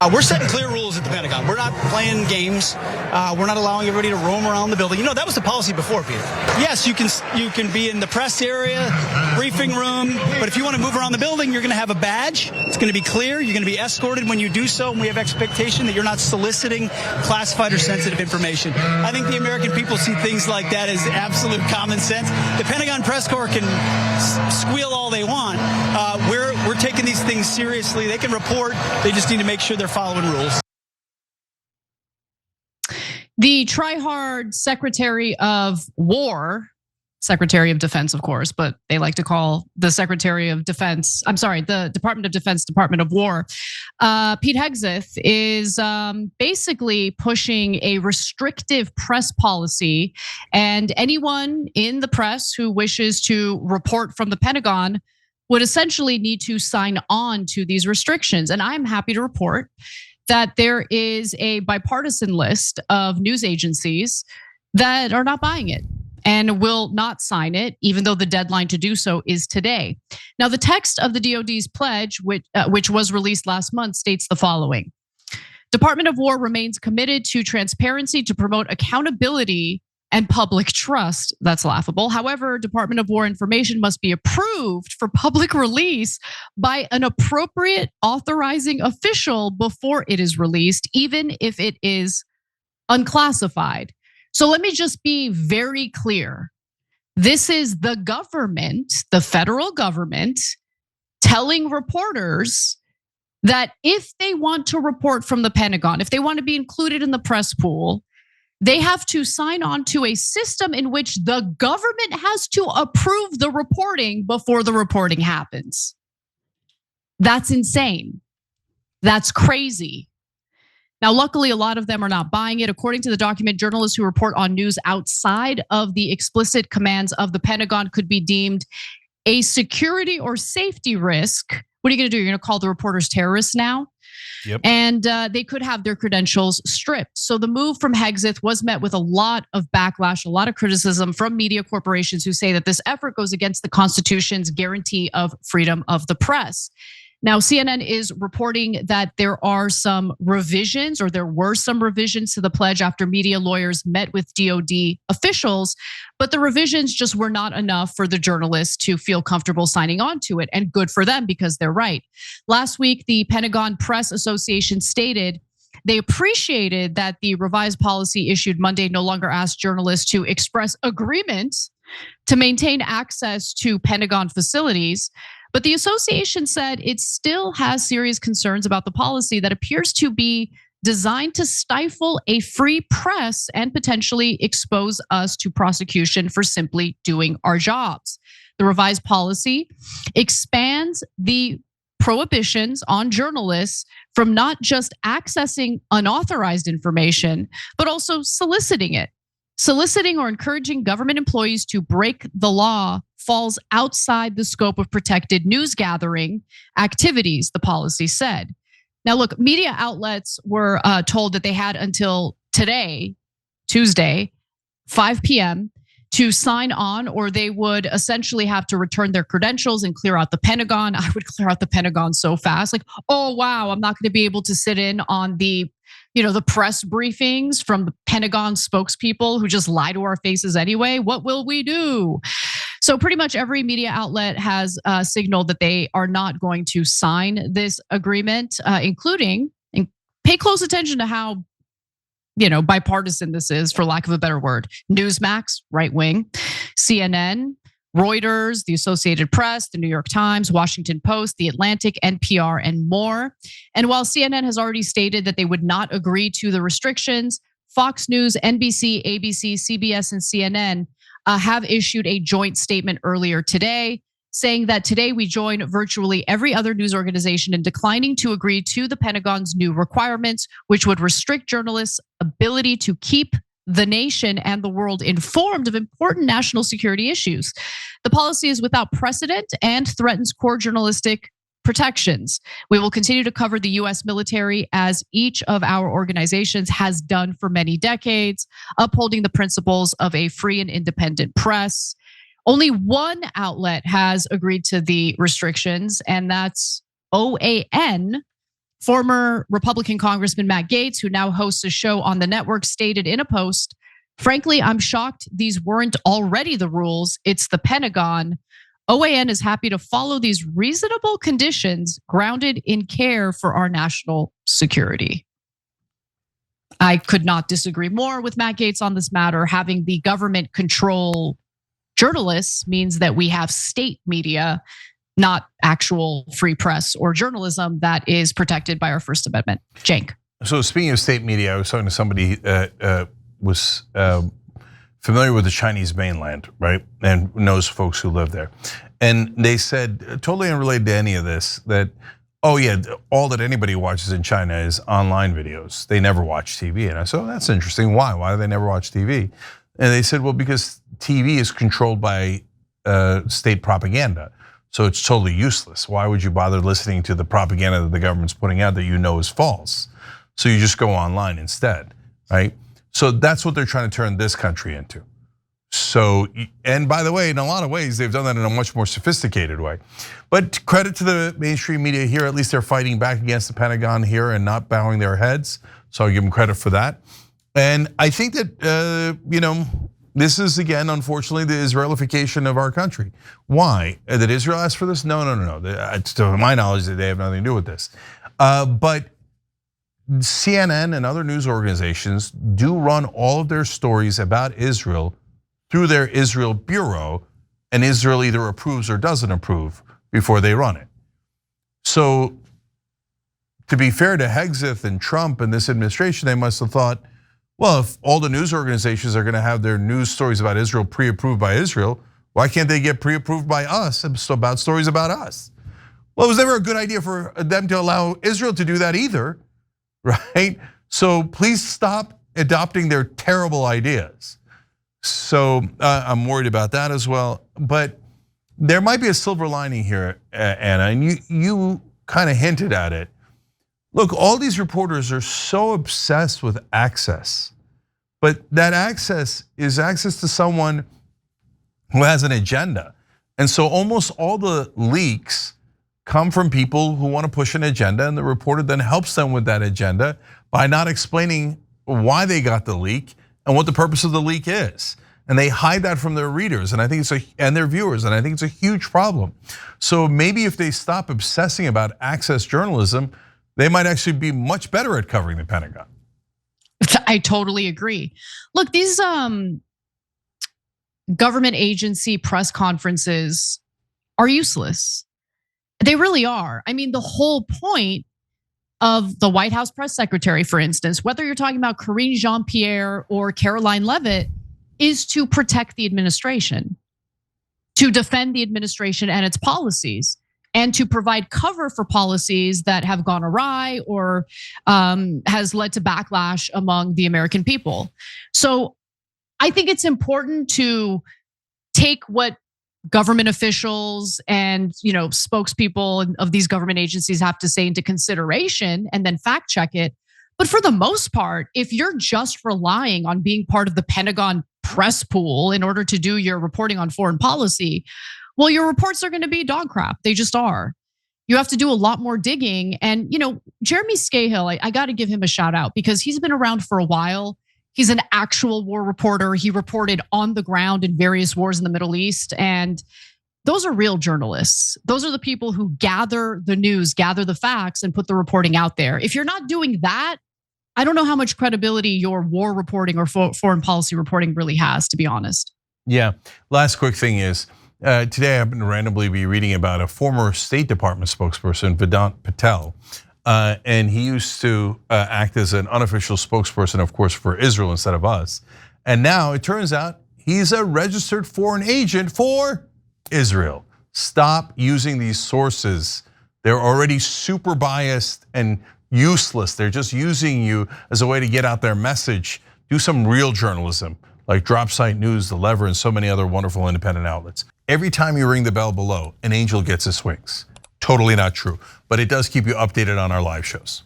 We're setting clear rules at the Pentagon. We're not playing games. We're not allowing everybody to roam around the building. You know, that was the policy before, Peter. Yes, you can be in the press area, briefing room, but if you want to move around the building, you're going to have a badge. It's going to be clear. You're going to be escorted when you do so, and we have expectation that you're not soliciting classified or sensitive information. I think the American people see things like that as absolute common sense. The Pentagon press corps can squeal all they want. We're taking these things seriously. They can report. They just need to make sure they're following rules. The try-hard Secretary of War, Secretary of Defense, of course, but they like to call the Secretary of Defense, the Department of Defense, Department of War. Pete Hegseth is basically pushing a restrictive press policy, and anyone in the press who wishes to report from the Pentagon would essentially need to sign on to these restrictions. And I'm happy to report that there is a bipartisan list of news agencies that are not buying it and will not sign it, even though the deadline to do so is today. Now, the text of the DoD's pledge, which was released last month, states the following: Department of War remains committed to transparency to promote accountability and public trust. That's laughable. However, Department of War information must be approved for public release by an appropriate authorizing official before it is released, even if it is unclassified. So let me just be very clear. This is the government, the federal government, telling reporters that if they want to report from the Pentagon, if they want to be included in the press pool, they have to sign on to a system in which the government has to approve the reporting before the reporting happens. That's insane. That's crazy. Now, luckily, a lot of them are not buying it. According to the document, journalists who report on news outside of the explicit commands of the Pentagon could be deemed a security or safety risk. What are you going to do? You're going to call the reporters terrorists now? Yep. And they could have their credentials stripped. So the move from Hegseth was met with a lot of backlash, a lot of criticism from media corporations who say that this effort goes against the Constitution's guarantee of freedom of the press. Now, CNN is reporting that there are some revisions, or there were some revisions to the pledge after media lawyers met with DoD officials, but the revisions just were not enough for the journalists to feel comfortable signing on to it, and good for them because they're right. Last week, the Pentagon Press Association stated they appreciated that the revised policy issued Monday no longer asked journalists to express agreement to maintain access to Pentagon facilities. But the association said it still has serious concerns about the policy that appears to be designed to stifle a free press and potentially expose us to prosecution for simply doing our jobs. The revised policy expands the prohibitions on journalists from not just accessing unauthorized information, but also soliciting it. Soliciting or encouraging government employees to break the law falls outside the scope of protected news gathering activities, the policy said. Now, look, media outlets were told that they had until today, Tuesday, 5 p.m. to sign on, or they would essentially have to return their credentials and clear out the Pentagon. I would clear out the Pentagon so fast. Like, oh, wow, I'm not going to be able to sit in on the press briefings from the Pentagon spokespeople who just lie to our faces anyway. What will we do? So pretty much every media outlet has signaled that they are not going to sign this agreement, including, and pay close attention to how bipartisan this is, for lack of a better word. Newsmax, right wing, CNN, Reuters, the Associated Press, the New York Times, Washington Post, the Atlantic, NPR, and more. And while CNN has already stated that they would not agree to the restrictions, Fox News, NBC, ABC, CBS, and CNN have issued a joint statement earlier today saying that today we join virtually every other news organization in declining to agree to the Pentagon's new requirements, which would restrict journalists' ability to keep the nation and the world informed of important national security issues. The policy is without precedent and threatens core journalistic protections. We will continue to cover the US military as each of our organizations has done for many decades, upholding the principles of a free and independent press. Only one outlet has agreed to the restrictions, and that's OAN, Former Republican Congressman Matt Gaetz, who now hosts a show on the network, stated in a post, "Frankly, I'm shocked these weren't already the rules. It's the Pentagon. OAN is happy to follow these reasonable conditions grounded in care for our national security." I could not disagree more with Matt Gaetz on this matter. Having the government control journalists means that we have state media, not actual free press or journalism that is protected by our First Amendment. Cenk. So speaking of state media, I was talking to somebody that was familiar with the Chinese mainland, right? And knows folks who live there. And they said, totally unrelated to any of this, that, oh yeah, all that anybody watches in China is online videos. They never watch TV. And I said, oh, that's interesting. Why? Why do they never watch TV? And they said, well, because TV is controlled by state propaganda. So it's totally useless. Why would you bother listening to the propaganda that the government's putting out that you know is false? So you just go online instead, right? So that's what they're trying to turn this country into. So, and by the way, in a lot of ways, they've done that in a much more sophisticated way. But credit to the mainstream media here, at least they're fighting back against the Pentagon here and not bowing their heads. So I give them credit for that. And I think that, this is, again, unfortunately, the Israelification of our country. Why? Did Israel ask for this? No. To my knowledge, they have nothing to do with this. But CNN and other news organizations do run all of their stories about Israel through their Israel Bureau, and Israel either approves or doesn't approve before they run it. So to be fair to Hegseth and Trump and this administration, they must have thought, well, if all the news organizations are gonna have their news stories about Israel pre-approved by Israel, why can't they get pre-approved by us about stories about us? Well, it was never a good idea for them to allow Israel to do that either, right? So please stop adopting their terrible ideas. So I'm worried about that as well. But there might be a silver lining here, Anna, and you kind of hinted at it. Look, all these reporters are so obsessed with access, but that access is access to someone who has an agenda. And so almost all the leaks come from people who want to push an agenda, and the reporter then helps them with that agenda by not explaining why they got the leak and what the purpose of the leak is. And they hide that from their readers, and I think and their viewers, and I think it's a huge problem. So maybe if they stop obsessing about access journalism, they might actually be much better at covering the Pentagon. I totally agree. Look, these government agency press conferences are useless. They really are. I mean, the whole point of the White House press secretary, for instance, whether you're talking about Karine Jean-Pierre or Caroline Leavitt, is to protect the administration, to defend the administration and its policies, and to provide cover for policies that have gone awry or has led to backlash among the American people. So I think it's important to take what government officials and spokespeople of these government agencies have to say into consideration and then fact check it. But for the most part, if you're just relying on being part of the Pentagon press pool in order to do your reporting on foreign policy, well, your reports are going to be dog crap. They just are. You have to do a lot more digging. And Jeremy Scahill, I got to give him a shout out because he's been around for a while. He's an actual war reporter. He reported on the ground in various wars in the Middle East. And those are real journalists. Those are the people who gather the news, gather the facts, and put the reporting out there. If you're not doing that, I don't know how much credibility your war reporting or foreign policy reporting really has, to be honest. Yeah, last quick thing is, today I happen to randomly be reading about a former State Department spokesperson, Vedant Patel. And he used to act as an unofficial spokesperson, of course, for Israel instead of us. And now it turns out he's a registered foreign agent for Israel. Stop using these sources. They're already super biased and useless. They're just using you as a way to get out their message. Do some real journalism like Drop Site News, The Lever, and so many other wonderful independent outlets. Every time you ring the bell below, an angel gets his wings. Totally not true, but it does keep you updated on our live shows.